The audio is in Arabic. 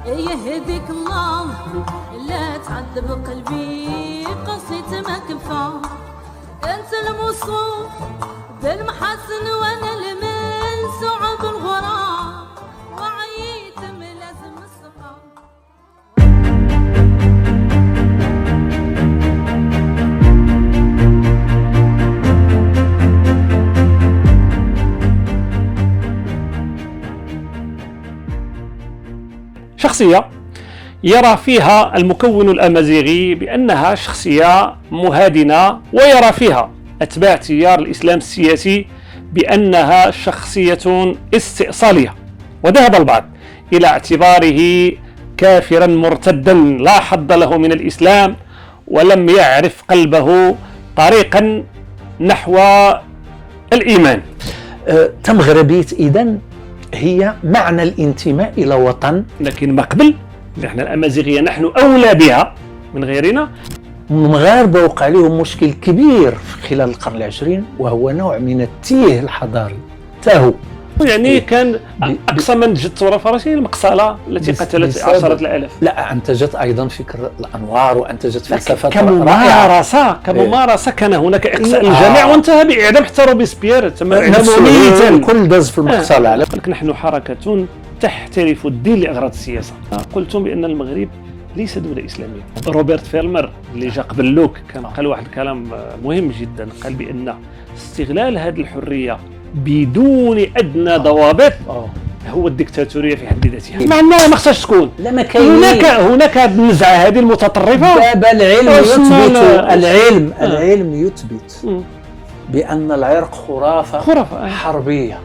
يهديك الله لا تعذب قلبي قصيت ما كفى انت الموصوف بالمحاسن وانا المنسوع بالغرام وعيت ملازم الصفا. شخصية يرى فيها المكون الأمازيغي بأنها شخصية مهادنة، ويرى فيها أتباع تيار الإسلام السياسي بأنها شخصية استئصالية، وذهب البعض إلى اعتباره كافرا مرتدا لا حظ له من الإسلام ولم يعرف قلبه طريقا نحو الإيمان. تمغربية إذن هي معنى الانتماء إلى وطن، لكن ما قبل نحن الأمازيغية نحن أولى بها من غيرنا. المغاربة وقع لهم مشكل كبير خلال القرن العشرين، وهو نوع من التيه الحضاري تاهو. يعني كان أقصى ما نتج الثورة الفرنسية المقصلة التي قتلت عشرات الآلاف. لا، أنتجت أيضا فكر الأنوار وأنتجت فلسفة كممارسة كان هناك إقصاء الجميع وانتهى بإعدام حتى روبيسبيير كل داز في المقصلة. لكن نحن حركة تحترف الدين لأغراض السياسة. قلتم بأن المغرب ليس دولة إسلامية. روبرت فيرمر اللي جا قبل لوك كان قال واحد الكلام مهم جدا، قال بأن استغلال هذه الحرية بدون أدنى ضوابط هو الدكتاتورية في حد ذاتها، مع أنها ما خصهاش تكون. لا، ما كاين هناك النزعة هذه المتطرفة. باب العلم يثبت بأن العرق خرافة حربية.